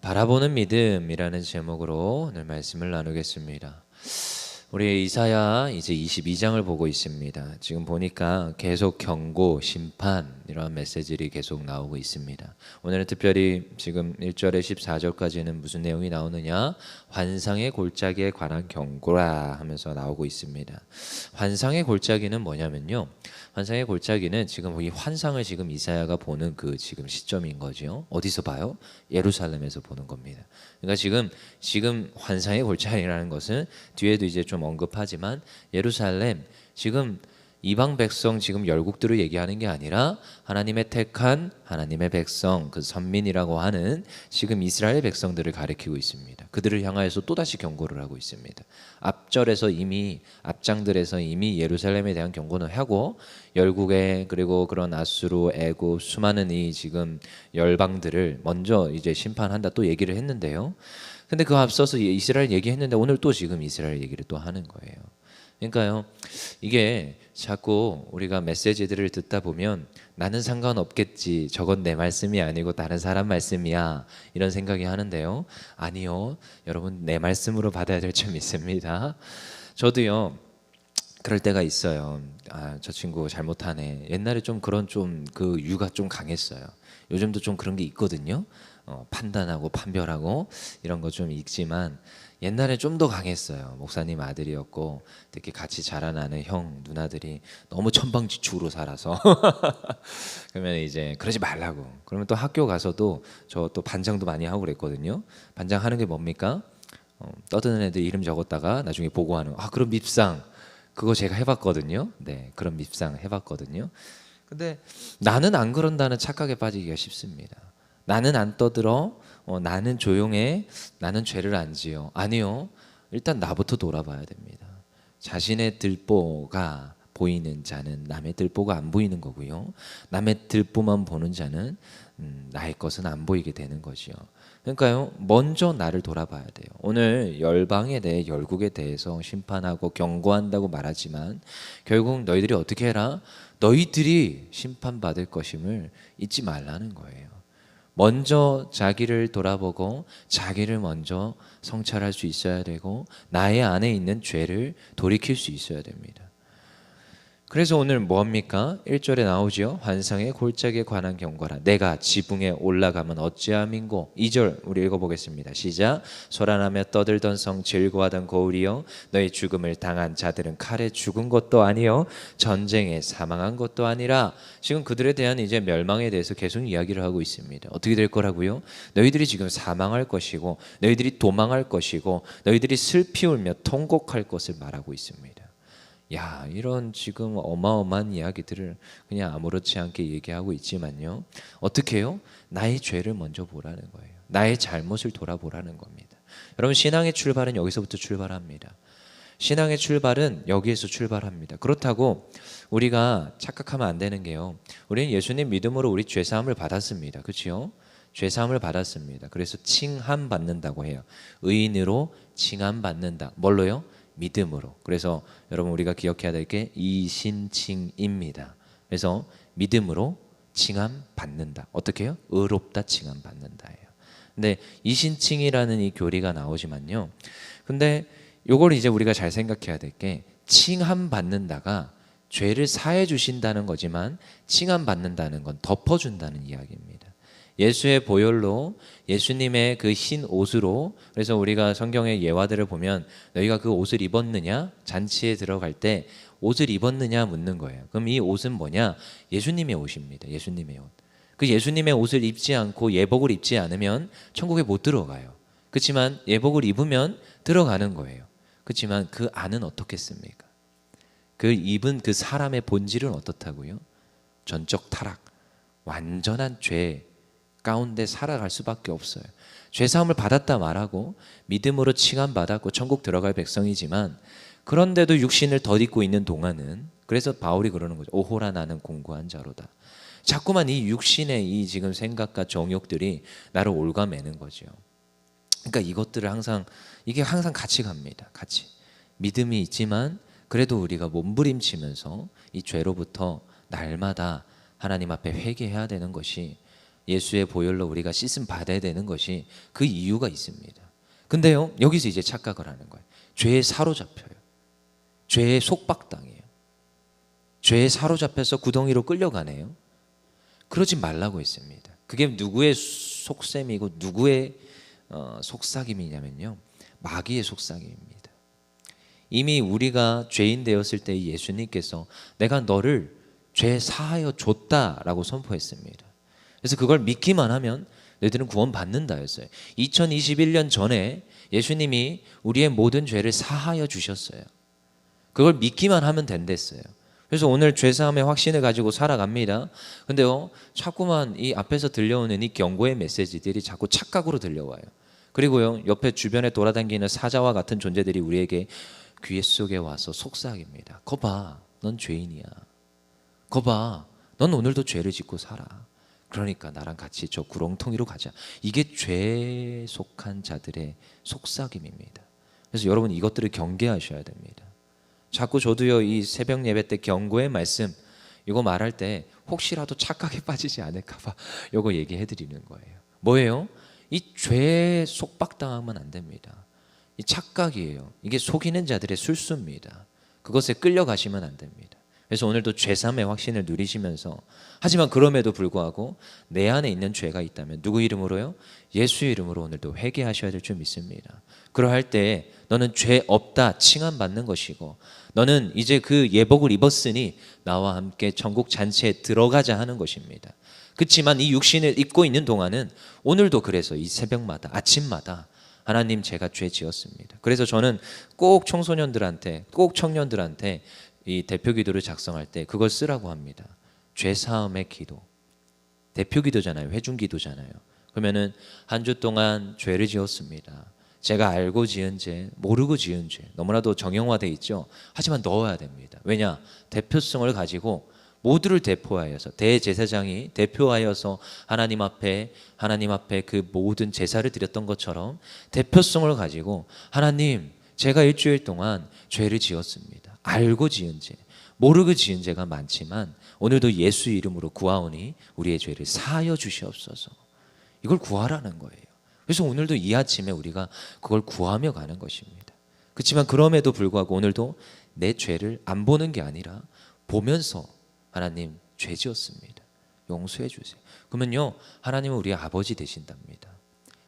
바라보는 믿음이라는 제목으로 오늘 말씀을 나누겠습니다. 우리 이사야 이제 22장을 보고 있습니다. 지금 보니까 계속 경고, 심판 이러한 메시지들이 계속 나오고 있습니다. 오늘은 특별히 지금 1절에 14절까지는 무슨 내용이 나오느냐? 환상의 골짜기에 관한 경고라 하면서 나오고 있습니다. 환상의 골짜기는 뭐냐면요, 환상의 골짜기는 지금 이 환상을 지금 이사야가 보는 그 지금 시점인 거죠. 어디서 봐요? 예루살렘에서 보는 겁니다. 그러니까 지금 환상의 골짜기라는 것은 뒤에도 이제 좀 언급하지만 예루살렘, 지금 이방 백성, 지금 열국들을 얘기하는 게 아니라 하나님의 택한 하나님의 백성, 그 선민이라고 하는 지금 이스라엘 백성들을 가리키고 있습니다. 그들을 향하여서 또다시 경고를 하고 있습니다. 앞장들에서 이미 예루살렘에 대한 경고는 하고, 열국의 그리고 그런 아수르, 애굽, 수많은 이 지금 열방들을 먼저 이제 심판한다 또 얘기를 했는데요. 근데 그 앞서서 이스라엘 얘기했는데 오늘 또 지금 이스라엘 얘기를 또 하는 거예요. 그러니까요, 이게 자꾸 우리가 메시지들을 듣다 보면 나는 상관없겠지, 저건 내 말씀이 아니고 다른 사람 말씀이야, 이런 생각이 하는데요. 아니요, 여러분, 내 말씀으로 받아야 될 점이 있습니다. 저도요, 그럴 때가 있어요. 저 친구 잘못하네. 옛날에 좀 그런 그 유가 좀 강했어요. 요즘도 좀 그런 게 있거든요. 판단하고 판별하고 이런 거 좀 있지만 옛날에 좀 더 강했어요. 목사님 아들이었고 특히 같이 자라나는 형 누나들이 너무 천방지축으로 살아서 그러면 이제 그러지 말라고. 그러면 또 학교 가서도 저 또 반장도 많이 하고 그랬거든요. 반장 하는 게 뭡니까? 떠드는 애들 이름 적었다가 나중에 보고하는 그럼 밉상, 그거 제가 해봤거든요. 네, 그런 밉상 해봤거든요. 근데 나는 안 그런다는 착각에 빠지기가 쉽습니다. 나는 안 떠들어, 나는 조용해, 나는 죄를 안 지어. 아니요, 일단 나부터 돌아봐야 됩니다. 자신의 들보가 보이는 자는 남의 들보가 안 보이는 거고요, 남의 들보만 보는 자는 나의 것은 안 보이게 되는 것이요. 그러니까요, 먼저 나를 돌아봐야 돼요. 오늘 열방에 대해, 열국에 대해서 심판하고 경고한다고 말하지만 결국 너희들이 어떻게 해라? 너희들이 심판받을 것임을 잊지 말라는 거예요. 먼저 자기를 돌아보고 자기를 먼저 성찰할 수 있어야 되고 나의 안에 있는 죄를 돌이킬 수 있어야 됩니다. 그래서 오늘 뭐합니까? 1절에 나오죠. 환상의 골짜기에 관한 경고라. 내가 지붕에 올라가면 어찌함인고. 2절 우리 읽어보겠습니다. 시작. 소란하며 떠들던 성, 즐거워하던 거울이여, 너희 죽음을 당한 자들은 칼에 죽은 것도 아니요 전쟁에 사망한 것도 아니라. 지금 그들에 대한 이제 멸망에 대해서 계속 이야기를 하고 있습니다. 어떻게 될 거라고요? 너희들이 지금 사망할 것이고, 너희들이 도망할 것이고, 너희들이 슬피 울며 통곡할 것을 말하고 있습니다. 야, 이런 지금 어마어마한 이야기들을 그냥 아무렇지 않게 얘기하고 있지만요, 어떻게 해요? 나의 죄를 먼저 보라는 거예요. 나의 잘못을 돌아보라는 겁니다. 여러분, 신앙의 출발은 여기서부터 출발합니다. 신앙의 출발은 여기에서 출발합니다. 그렇다고 우리가 착각하면 안 되는 게요, 우리는 예수님 믿음으로 우리 죄사함을 받았습니다. 그렇죠? 죄사함을 받았습니다. 그래서 칭함 받는다고 해요. 의인으로 칭함 받는다. 뭘로요? 믿음으로. 그래서 여러분, 우리가 기억해야 될 게 이신칭입니다. 그래서 믿음으로 칭함 받는다. 어떻게 해요? 의롭다 칭함 받는다예요. 근데 이신칭이라는 이 교리가 나오지만요, 근데 요걸 이제 우리가 잘 생각해야 될 게, 칭함 받는다가 죄를 사해 주신다는 거지만 칭함 받는다는 건 덮어준다는 이야기입니다. 예수의 보혈로, 예수님의 그 흰 옷으로. 그래서 우리가 성경의 예화들을 보면 너희가 그 옷을 입었느냐, 잔치에 들어갈 때 옷을 입었느냐 묻는 거예요. 그럼 이 옷은 뭐냐? 예수님의 옷입니다. 예수님의 옷. 그 예수님의 옷을 입지 않고 예복을 입지 않으면 천국에 못 들어가요. 그렇지만 예복을 입으면 들어가는 거예요. 그렇지만 그 안은 어떻겠습니까? 그 입은 그 사람의 본질은 어떻다고요? 전적 타락, 완전한 죄 가운데 살아갈 수밖에 없어요. 죄사함을 받았다 말하고 믿음으로 칭함 받았고 천국 들어갈 백성이지만, 그런데도 육신을 덧입고 있는 동안은, 그래서 바울이 그러는 거죠. 오호라, 나는 공고한 자로다. 자꾸만 이 육신의 이 지금 생각과 정욕들이 나를 올가매는 거죠. 그러니까 이것들을 이게 항상 같이 갑니다. 같이. 믿음이 있지만 그래도 우리가 몸부림치면서 이 죄로부터 날마다 하나님 앞에 회개해야 되는 것이 예수의 보혈로 우리가 씻음 받아야 되는 것이 그 이유가 있습니다. 근데요, 여기서 이제 착각을 하는 거예요. 죄에 사로잡혀요. 죄에 속박당해요. 죄에 사로잡혀서 구덩이로 끌려가네요. 그러지 말라고 했습니다. 그게 누구의 속셈이고 누구의 속삭임이냐면요, 마귀의 속삭임입니다. 이미 우리가 죄인 되었을 때 예수님께서 내가 너를 죄 사하여 줬다라고 선포했습니다. 그래서 그걸 믿기만 하면 너희들은 구원 받는다 했어요. 2021년 전에 예수님이 우리의 모든 죄를 사하여 주셨어요. 그걸 믿기만 하면 된댔어요. 그래서 오늘 죄사함의 확신을 가지고 살아갑니다. 근데요, 자꾸만 이 앞에서 들려오는 이 경고의 메시지들이 자꾸 착각으로 들려와요. 그리고요, 옆에 주변에 돌아다니는 사자와 같은 존재들이 우리에게 귀 속에 와서 속삭입니다. 거봐, 넌 죄인이야. 거봐, 넌 오늘도 죄를 짓고 살아. 그러니까 나랑 같이 저 구렁텅이로 가자. 이게 죄에 속한 자들의 속삭임입니다. 그래서 여러분, 이것들을 경계하셔야 됩니다. 자꾸 저도요, 이 새벽 예배 때 경고의 말씀 이거 말할 때 혹시라도 착각에 빠지지 않을까 봐 이거 얘기해 드리는 거예요. 뭐예요? 이 죄에 속박당하면 안 됩니다. 이 착각이에요. 이게 속이는 자들의 술수입니다. 그것에 끌려가시면 안 됩니다. 그래서 오늘도 죄사함의 확신을 누리시면서, 하지만 그럼에도 불구하고 내 안에 있는 죄가 있다면 누구 이름으로요? 예수 이름으로 오늘도 회개하셔야 될 줄 믿습니다. 그러할 때 너는 죄 없다 칭함받는 것이고, 너는 이제 그 예복을 입었으니 나와 함께 천국 잔치에 들어가자 하는 것입니다. 그렇지만 이 육신을 입고 있는 동안은 오늘도, 그래서 이 새벽마다 아침마다 하나님, 제가 죄 지었습니다. 그래서 저는 꼭 청소년들한테, 꼭 청년들한테 이 대표 기도를 작성할 때 그걸 쓰라고 합니다. 죄 사함의 기도. 대표 기도잖아요. 회중 기도잖아요. 그러면은 한 주 동안 죄를 지었습니다. 제가 알고 지은 죄, 모르고 지은 죄, 너무나도 정형화돼 있죠. 하지만 넣어야 됩니다. 왜냐? 대표성을 가지고 모두를 대표하여서, 대제사장이 대표하여서 하나님 앞에 그 모든 제사를 드렸던 것처럼 대표성을 가지고, 하나님, 제가 일주일 동안 죄를 지었습니다. 알고 지은 죄, 모르고 지은 죄가 많지만 오늘도 예수 이름으로 구하오니 우리의 죄를 사하여 주시옵소서. 이걸 구하라는 거예요. 그래서 오늘도 이 아침에 우리가 그걸 구하며 가는 것입니다. 그렇지만 그럼에도 불구하고 오늘도 내 죄를 안 보는 게 아니라 보면서, 하나님, 죄 지었습니다. 용서해 주세요. 그러면요, 하나님은 우리의 아버지 되신답니다.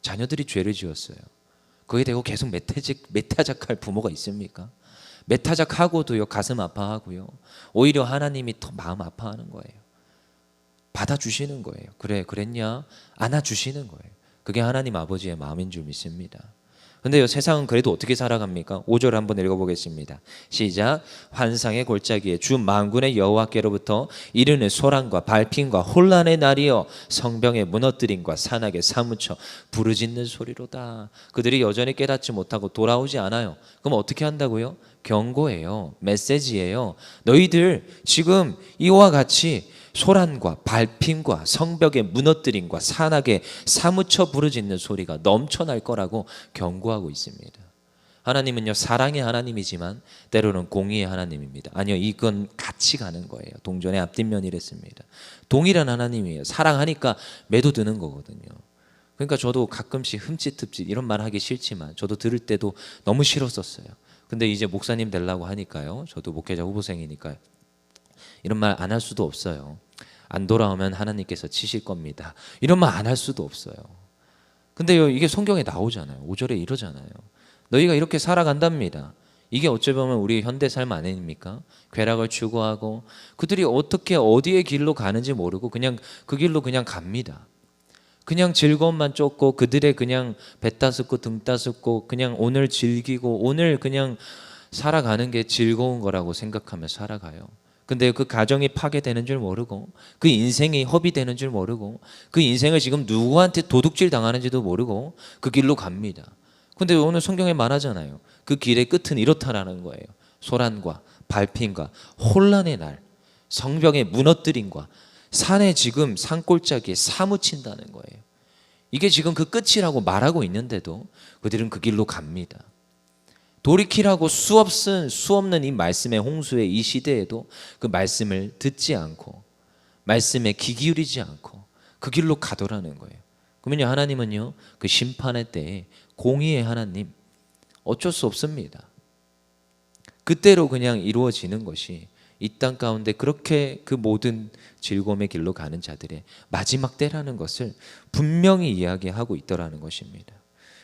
자녀들이 죄를 지었어요. 거기에 대고 계속 매타작할 부모가 있습니까? 매타작하고도요, 가슴 아파하고요, 오히려 하나님이 더 마음 아파하는 거예요. 받아주시는 거예요. 그래, 그랬냐? 안아주시는 거예요. 그게 하나님 아버지의 마음인 줄 믿습니다. 근데요, 세상은 그래도 어떻게 살아갑니까? 5절 한번 읽어보겠습니다. 시작. 환상의 골짜기에 주 만군의 여호와께로부터 이르는 소란과 발핀과 혼란의 날이여, 성병의 무너뜨림과 산악에 사무쳐 부르짖는 소리로다. 그들이 여전히 깨닫지 못하고 돌아오지 않아요. 그럼 어떻게 한다고요? 경고예요. 메시지예요. 너희들 지금 이와 같이 소란과 발핌과 성벽의 무너뜨림과 산악에 사무쳐 부르짖는 소리가 넘쳐날 거라고 경고하고 있습니다. 하나님은요, 사랑의 하나님이지만 때로는 공의의 하나님입니다. 아니요, 이건 같이 가는 거예요. 동전의 앞뒷면이랬습니다. 동일한 하나님이에요. 사랑하니까 매도드는 거거든요. 그러니까 저도 가끔씩 흠칫흠칫 이런 말 하기 싫지만 저도 들을 때도 너무 싫었었어요. 근데 이제 목사님 되려고 하니까요, 저도 목회자 후보생이니까 이런 말 안 할 수도 없어요. 안 돌아오면 하나님께서 치실 겁니다. 이런 말 안 할 수도 없어요. 근데요, 이게 성경에 나오잖아요. 5절에 이러잖아요. 너희가 이렇게 살아간답니다. 이게 어찌 보면 우리 현대 삶 아닙니까? 쾌락을 추구하고 그들이 어떻게 어디의 길로 가는지 모르고 그냥 그 길로 그냥 갑니다. 그냥 즐거움만 쫓고 그들의 그냥 배 따숩고 등 따숩고 그냥 오늘 즐기고 오늘 그냥 살아가는 게 즐거운 거라고 생각하며 살아가요. 근데 그 가정이 파괴되는 줄 모르고 그 인생이 허비되는 줄 모르고 그 인생을 지금 누구한테 도둑질 당하는지도 모르고 그 길로 갑니다. 근데 오늘 성경에 말하잖아요. 그 길의 끝은 이렇다라는 거예요. 소란과 발핀과 혼란의 날, 성벽의 무너뜨림과 산에 지금 산골짜기에 사무친다는 거예요. 이게 지금 그 끝이라고 말하고 있는데도 그들은 그 길로 갑니다. 돌이키라고 수없는 이 말씀의 홍수의 이 시대에도 그 말씀을 듣지 않고 말씀에 귀 기울이지 않고 그 길로 가더라는 거예요. 그러면요, 하나님은요, 그 심판의 때에 공의의 하나님, 어쩔 수 없습니다. 그때로 그냥 이루어지는 것이 이 땅 가운데 그렇게 그 모든 즐거움의 길로 가는 자들의 마지막 때라는 것을 분명히 이야기하고 있더라는 것입니다.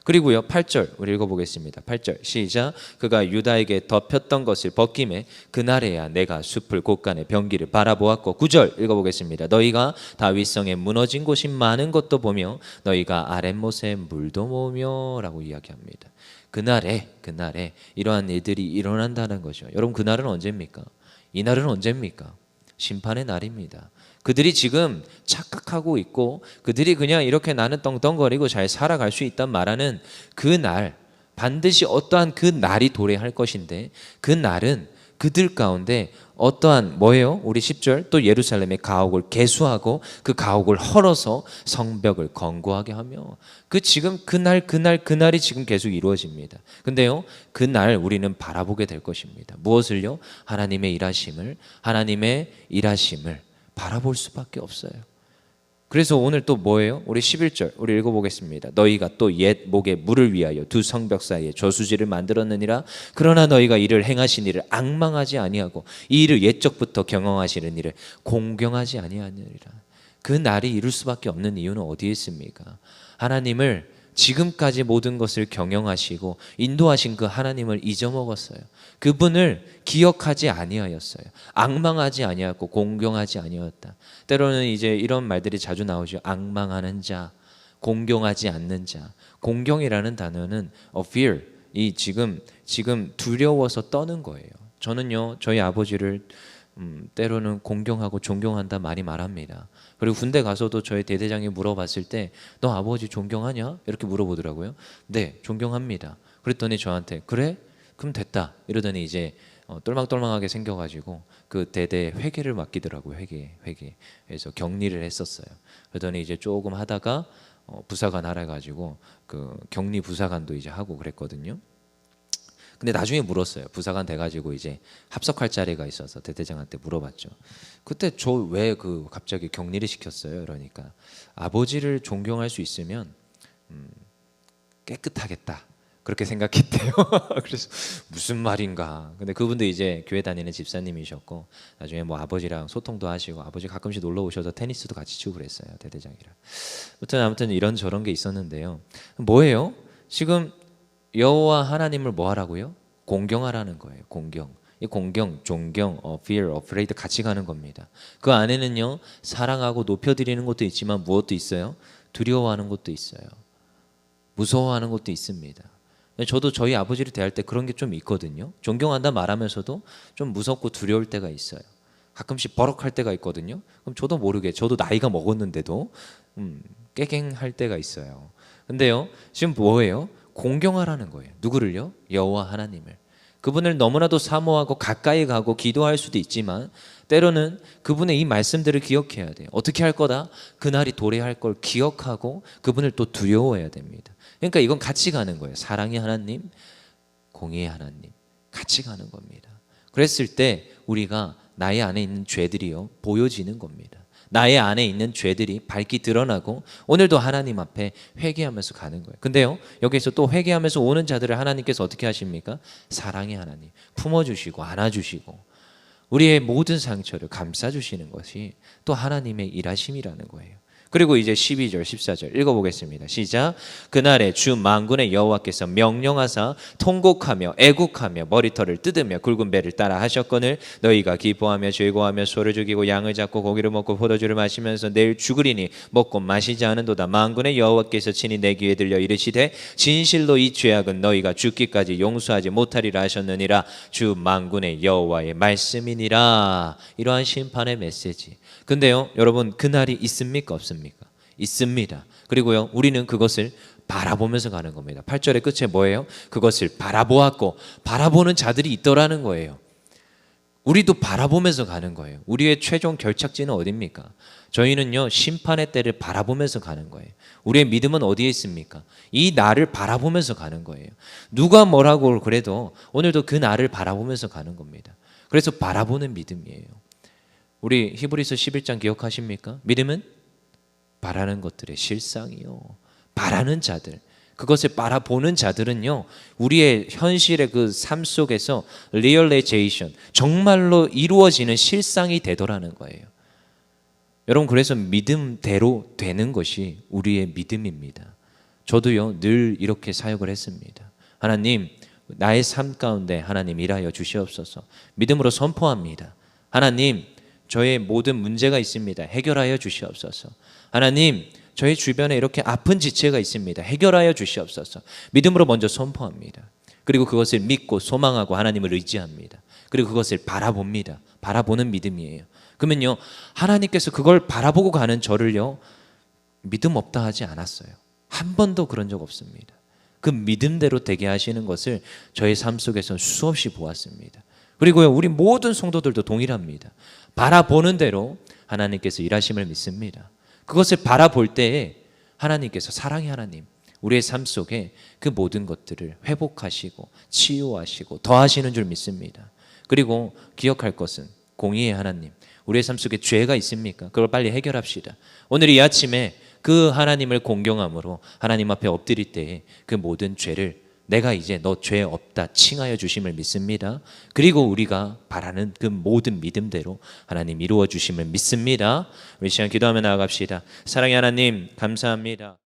그리고요, 8절 우리 읽어보겠습니다. 8절 시작. 그가 유다에게 덮였던 것을 벗김에 그날에야 내가 숲을 곳간의 병기를 바라보았고. 9절 읽어보겠습니다. 너희가 다윗성에 무너진 곳이 많은 것도 보며 너희가 아랫못에 물도 모으며 라고 이야기합니다. 그날에 이러한 일들이 일어난다는 거죠. 여러분, 그날은 언제입니까? 이날은 언제입니까? 심판의 날입니다. 그들이 지금 착각하고 있고 그들이 그냥 이렇게 나는 떵떵거리고 잘 살아갈 수 있단 말하는 그 날, 반드시 어떠한 그 날이 도래할 것인데, 그 날은 그들 가운데 어떠한 뭐예요? 우리 10절 또 예루살렘의 가옥을 개수하고 그 가옥을 헐어서 성벽을 견고하게 하며, 그 지금 그날이 지금 계속 이루어집니다. 근데요, 그날 우리는 바라보게 될 것입니다. 무엇을요? 하나님의 일하심을 바라볼 수밖에 없어요. 그래서 오늘 또 뭐예요? 우리 11절 우리 읽어보겠습니다. 너희가 또 옛 목에 물을 위하여 두 성벽 사이에 저수지를 만들었느니라. 그러나 너희가 이를 행하신 일을 앙망하지 아니하고 이 일을 옛적부터 경영하시는 일을 공경하지 아니하느니라. 그 날이 이룰 수밖에 없는 이유는 어디에 있습니까? 하나님을 지금까지 모든 것을 경영하시고 인도하신 그 하나님을 잊어먹었어요. 그분을 기억하지 아니하였어요. 앙망하지 아니하고 공경하지 아니하였다. 때로는 이제 이런 말들이 자주 나오죠. 앙망하는 자, 공경하지 않는 자. 공경이라는 단어는 fear, 이 지금 두려워서 떠는 거예요. 저는요, 저희 아버지를 때로는 공경하고 존경한다 많이 말합니다. 그리고 군대 가서도 저희 대대장이 물어봤을 때 너 아버지 존경하냐? 이렇게 물어보더라고요. 네, 존경합니다. 그랬더니 저한테 그래? 그럼 됐다. 이러더니 이제 똘망똘망하게 생겨가지고 그 대대 회계를 맡기더라고요. 회계. 그래서 격리를 했었어요. 그러더니 이제 조금 하다가 부사관 하라 해가지고 그 격리 부사관도 이제 하고 그랬거든요. 근데 나중에 물었어요. 부사관 돼가지고 이제 합석할 자리가 있어서 대대장한테 물어봤죠. 그때 저 왜 그 갑자기 격리를 시켰어요? 그러니까 아버지를 존경할 수 있으면 깨끗하겠다, 그렇게 생각했대요. 그래서 무슨 말인가. 근데 그분도 이제 교회 다니는 집사님이셨고 나중에 뭐 아버지랑 소통도 하시고 아버지 가끔씩 놀러 오셔서 테니스도 같이 치고 그랬어요. 대대장이랑. 아무튼 이런 저런 게 있었는데요. 뭐예요? 지금 여호와 하나님을 뭐 하라고요? 공경하라는 거예요. 공경. 이 공경, 존경, fear, afraid 같이 가는 겁니다. 그 안에는요, 사랑하고 높여드리는 것도 있지만 무엇도 있어요? 두려워하는 것도 있어요. 무서워하는 것도 있습니다. 저도 저희 아버지를 대할 때 그런 게 좀 있거든요. 존경한다 말하면서도 좀 무섭고 두려울 때가 있어요. 가끔씩 버럭할 때가 있거든요. 그럼 저도 모르게, 저도 나이가 먹었는데도 깨갱할 때가 있어요. 근데요, 지금 뭐예요? 공경하라는 거예요. 누구를요? 여호와 하나님을. 그분을 너무나도 사모하고 가까이 가고 기도할 수도 있지만 때로는 그분의 이 말씀들을 기억해야 돼요. 어떻게 할 거다? 그날이 도래할 걸 기억하고 그분을 또 두려워해야 됩니다. 그러니까 이건 같이 가는 거예요. 사랑의 하나님, 공의의 하나님 같이 가는 겁니다. 그랬을 때 우리가 나의 안에 있는 죄들이요 보여지는 겁니다. 나의 안에 있는 죄들이 밝히 드러나고 오늘도 하나님 앞에 회개하면서 가는 거예요. 근데요, 여기서 또 회개하면서 오는 자들을 하나님께서 어떻게 하십니까? 사랑의 하나님, 품어주시고 안아주시고 우리의 모든 상처를 감싸주시는 것이 또 하나님의 일하심이라는 거예요. 그리고 이제 12절 14절 읽어보겠습니다. 시작. 그날에 주 만군의 여호와께서 명령하사 통곡하며 애국하며 머리털을 뜯으며 굵은 배를 따라 하셨거늘 너희가 기뻐하며 즐거워하며 소를 죽이고 양을 잡고 고기를 먹고 포도주를 마시면서 내일 죽으리니 먹고 마시지 않은도다. 만군의 여호와께서 친히 내 귀에 들려 이르시되 진실로 이 죄악은 너희가 죽기까지 용서하지 못하리라 하셨느니라. 주 만군의 여호와의 말씀이니라. 이러한 심판의 메시지. 근데요, 여러분, 그날이 있습니까? 없습니까? 있습니다. 그리고요, 우리는 그것을 바라보면서 가는 겁니다. 8절의 끝에 뭐예요? 그것을 바라보았고 바라보는 자들이 있더라는 거예요. 우리도 바라보면서 가는 거예요. 우리의 최종 결착지는 어디입니까? 저희는요, 심판의 때를 바라보면서 가는 거예요. 우리의 믿음은 어디에 있습니까? 이 날을 바라보면서 가는 거예요. 누가 뭐라고 그래도 오늘도 그 날을 바라보면서 가는 겁니다. 그래서 바라보는 믿음이에요. 우리 히브리서 11장 기억하십니까? 믿음은 바라는 것들의 실상이요. 바라는 자들, 그것을 바라보는 자들은요, 우리의 현실의 그 삶 속에서 리얼라이제이션, 정말로 이루어지는 실상이 되더라는 거예요. 여러분, 그래서 믿음대로 되는 것이 우리의 믿음입니다. 저도요, 늘 이렇게 사역을 했습니다. 하나님, 나의 삶 가운데 하나님 일하여 주시옵소서. 믿음으로 선포합니다. 하나님, 저의 모든 문제가 있습니다. 해결하여 주시옵소서. 하나님, 저희 주변에 이렇게 아픈 지체가 있습니다. 해결하여 주시옵소서. 믿음으로 먼저 선포합니다. 그리고 그것을 믿고 소망하고 하나님을 의지합니다. 그리고 그것을 바라봅니다. 바라보는 믿음이에요. 그러면요, 하나님께서 그걸 바라보고 가는 저를요, 믿음 없다 하지 않았어요. 한 번도 그런 적 없습니다. 그 믿음대로 되게 하시는 것을 저의 삶 속에서 수없이 보았습니다. 그리고요, 우리 모든 성도들도 동일합니다. 바라보는 대로 하나님께서 일하심을 믿습니다. 그것을 바라볼 때에 하나님께서, 사랑의 하나님, 우리의 삶 속에 그 모든 것들을 회복하시고 치유하시고 더하시는 줄 믿습니다. 그리고 기억할 것은 공의의 하나님, 우리의 삶 속에 죄가 있습니까? 그걸 빨리 해결합시다. 오늘 이 아침에 그 하나님을 공경함으로 하나님 앞에 엎드릴 때에 그 모든 죄를 내가 이제 너 죄 없다 칭하여 주심을 믿습니다. 그리고 우리가 바라는 그 모든 믿음대로 하나님 이루어 주심을 믿습니다. 우리 시간 기도하며 나아갑시다. 사랑의 하나님, 감사합니다.